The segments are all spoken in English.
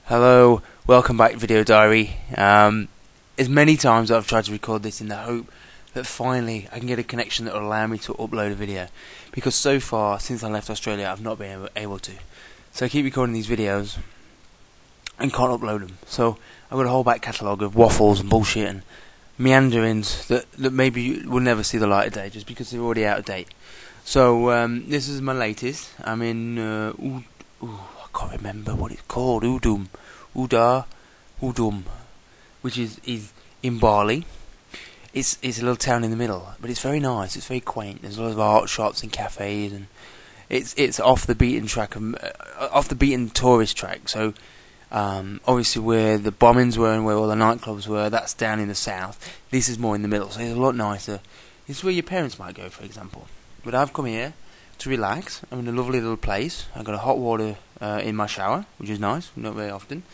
Hello, welcome back to Video Diary. As many times I've tried to record this in the hope that finally I can get a connection that will allow me to upload a video, because so far since I left Australia I've not been able to. So I keep recording these videos and can't upload them. So I've got a whole back catalogue of waffles and bullshit and meanderings that maybe will never see the light of day just because they're already out of date. So this is my latest. I'm in I can't remember what it's called. Udum, which is in Bali. It's a little town in the middle, but it's very nice. It's very quaint. There's a lot of art shops and cafes, and it's off the beaten track, off the beaten tourist track. So obviously where the bombings were and where all the nightclubs were, that's down in the south. This is more in the middle, so it's a lot nicer. It's where your parents might go, for example. But I've come here to relax. I'm in a lovely little place. I've got a hot water in my shower, which is nice, not very often.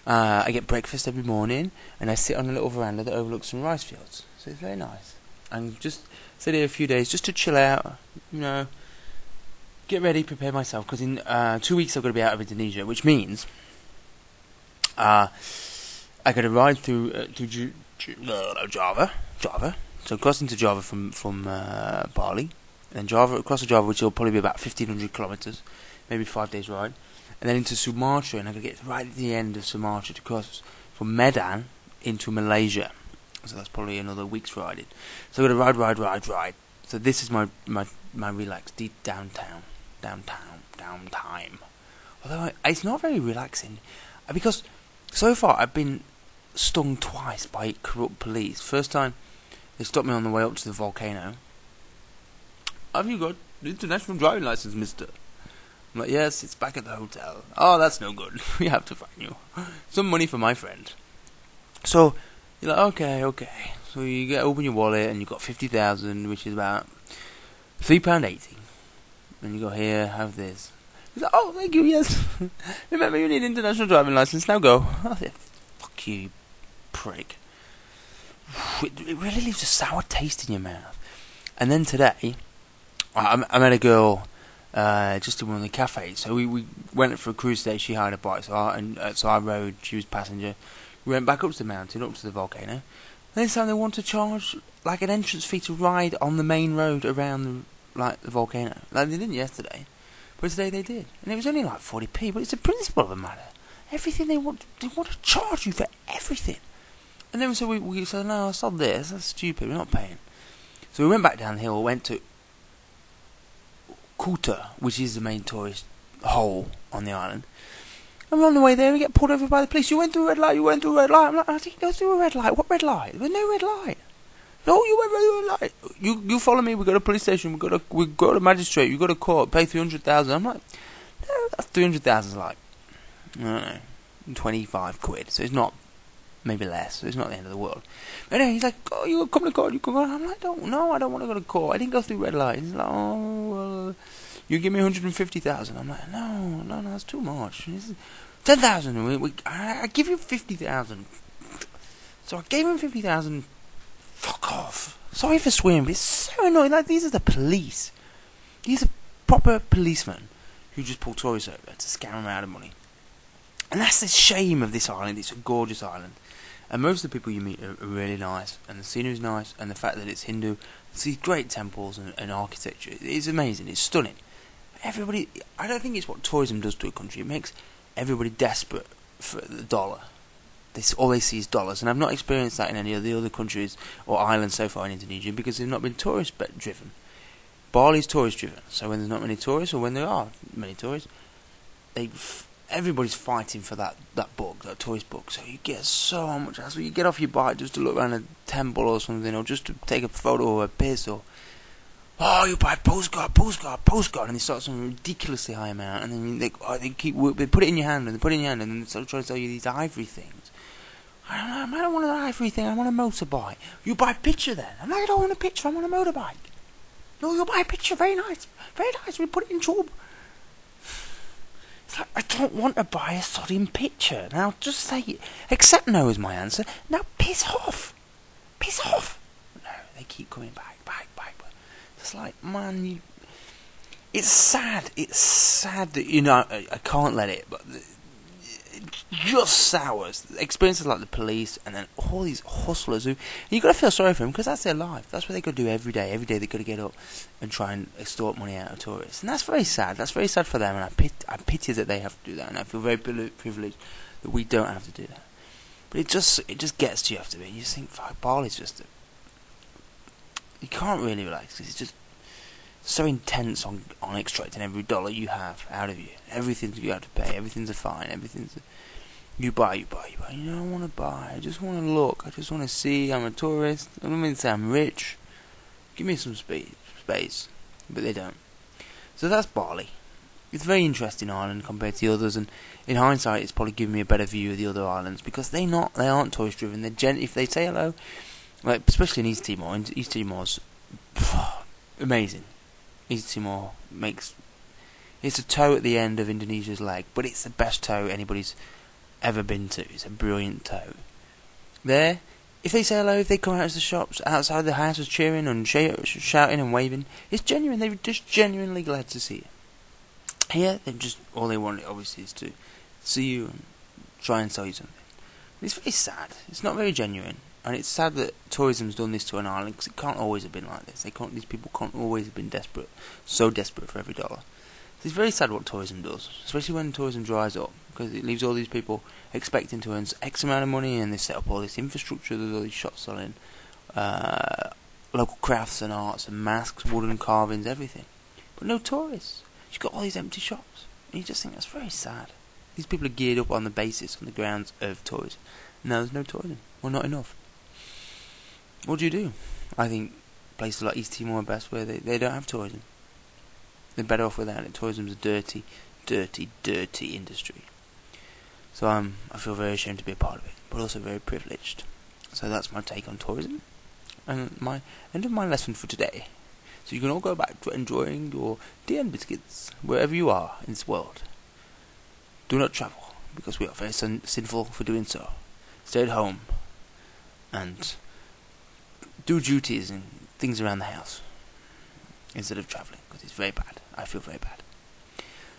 I get breakfast every morning, and I sit on a little veranda that overlooks some rice fields. So it's very nice. And just sit here a few days just to chill out, get ready, prepare myself, because in 2 weeks I've got to be out of Indonesia, which means I got to ride through Java. So crossing to Java from Bali, and across to Java, which will probably be about 1,500 kilometres, maybe 5 days ride, and then into Sumatra, and I'm going to get right at the end of Sumatra to cross from Medan into Malaysia. So that's probably another week's riding. So I'm going to ride. So this is my relaxed deep downtime. Although it's not very relaxing, because so far I've been stung twice by corrupt police. First time they stopped me on the way up to the volcano. Have you got international driving license, mister? I'm like, yes, it's back at the hotel. Oh, that's no good. We have to find you some money for my friend. So you're like, okay. So you open your wallet and you've got 50,000, which is about £3.80. And you go, here, have this. He's like, oh, thank you, yes. Remember, you need international driving license. Now go. I said, fuck you prick. It really leaves a sour taste in your mouth. And then today, I met a girl just in one of the cafes. So we went for a cruise day. She hired a bike, so I rode. She was passenger. We went back up to the mountain, up to the volcano. And this time they want to charge like an entrance fee to ride on the main road around the volcano. Like they didn't yesterday, but today they did, and it was only like 40p. But it's the principle of the matter. Everything they want to charge you for everything. And then so we said, no, it's not this. That's stupid. We're not paying. So we went back down the hill. Went to Kuta, which is the main tourist hole on the island. And we're on the way there, we get pulled over by the police. You went through a red light. I'm like, I didn't go through a red light. What red light? There was no red light. No, you went through a red light. You follow me. We go to police station. We go to magistrate. You go to court. Pay 300,000. I'm like, no, that's 300,000 is like, I don't know, 25 quid. So it's not, maybe less. So it's not the end of the world. But anyway, he's like, oh, you come to court. You come on. I'm like, no, I don't want to go to court. I didn't go through red light. He's like, oh, well, you give me 150,000. I'm like, no, that's too much. 10,000. I give you 50,000. So I gave him 50,000. Fuck off. Sorry for swearing, but it's so annoying. Like, these are the police. These are proper policemen who just pull tourists over to scam them out of money. And that's the shame of this island. It's a gorgeous island. And most of the people you meet are really nice. And the scenery is nice. And the fact that it's Hindu. These great temples and architecture. It's amazing. It's stunning. Everybody, I don't think it's what tourism does to a country. It makes everybody desperate for the dollar. All they see is dollars, and I've not experienced that in any of the other countries or islands so far in Indonesia because they've not been tourist driven. Bali's tourist driven, so when there's not many tourists or when there are many tourists, everybody's fighting for that tourist book. So you get so much hassle. You get off your bike just to look around a temple or something, or just to take a photo or a piss, or you buy postcard, and they start some ridiculously high amount, and then they put it in your hand, and then they start trying to sell you these ivory things. I don't want an ivory thing, I want a motorbike. You buy a picture then. I'm like, I don't want a picture, I want a motorbike. No, you buy a picture, very nice, we put it in tube. It's like, I don't want to buy a sodding picture. Now just say it. Accept no is my answer. Now piss off. No, they keep coming back. It's like, man, it's sad that, I can't let it, but just sours. Experiences like the police, and then all these hustlers who you got to feel sorry for them because that's their life. That's what they got to do every day. Every day they got to get up and try and extort money out of tourists, and that's very sad. That's very sad for them, and I pity that they have to do that, and I feel very privileged that we don't have to do that. But it just gets to you after a bit. You just think, fuck, Bali's just you can't really relax because it's just so intense on extracting every dollar you have out of you. Everything you have to pay. Everything's a fine. You buy. You don't want to buy. I just want to look. I just want to see. I'm a tourist. I don't mean to say I'm rich. Give me some space. But they don't. So that's Bali. It's a very interesting island compared to the others, and in hindsight, it's probably given me a better view of the other islands because they aren't tourist driven. If they say hello, like especially in East Timor. East Timor's amazing. East Timor it's a toe at the end of Indonesia's leg, but it's the best toe anybody's ever been to. It's a brilliant toe. There, if they say hello, if they come out of the shops, outside the houses cheering and shouting and waving, it's genuine. They're just genuinely glad to see you. Here, all they want obviously is to see you and try and sell you something. It's very sad. It's not very genuine. And it's sad that tourism's done this to an island because it can't always have been like this. These people can't always have been so desperate for every dollar. So it's very sad what tourism does, especially when tourism dries up, because it leaves all these people expecting to earn X amount of money, and they set up all this infrastructure. There's all these shops selling local crafts and arts and masks, wooden carvings, everything. But no tourists. You've got all these empty shops, and you just think that's very sad. These people are geared up on the basis, on the grounds of tourism. No, there's no tourism. Well, not enough. What do? I think places like East Timor are best where they don't have tourism. They're better off without it. Tourism's a dirty industry. So I feel very ashamed to be a part of it, but also very privileged. So that's my take on tourism, and my end of my lesson for today. So you can all go back to enjoying your tea and biscuits wherever you are in this world. Do not travel, because we are very sinful for doing so. Stay at home and do duties and things around the house instead of travelling, because it's very bad. I feel very bad.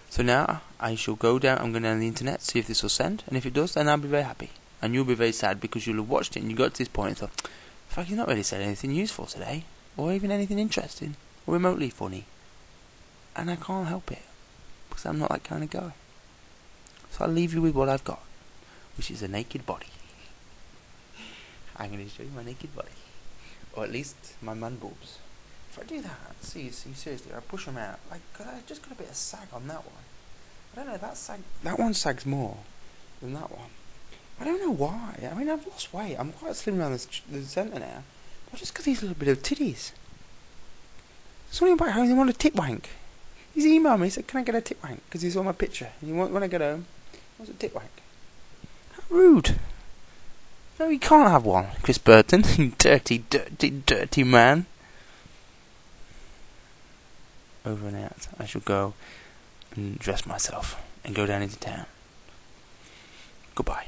So now I shall go down. I'm going down the internet, see if this will send, and if it does, then I'll be very happy, and you'll be very sad because you'll have watched it and you got to this point and thought, fuck, he's not really said anything useful today, or even anything interesting, or remotely funny, and I can't help it because I'm not that kind of guy. So I'll leave you with what I've got, which is a naked body. I'm going to show you my naked body, or at least my man boobs. If I do that, see seriously, I push them out. Like, I just got a bit of sag on that one. I don't know, that one sags more than that one. I don't know why. I mean, I've lost weight. I'm quite slim around the centre now. I just got these little bit of titties. Something about how they want a tit wank. He's emailed me, he said, can I get a tit wank? Because he saw my picture. And when I get home, he wants a tit wank. How rude. No, you can't have one, Chris Burton. You dirty man. Over and out. I shall go and dress myself and go down into town. Goodbye.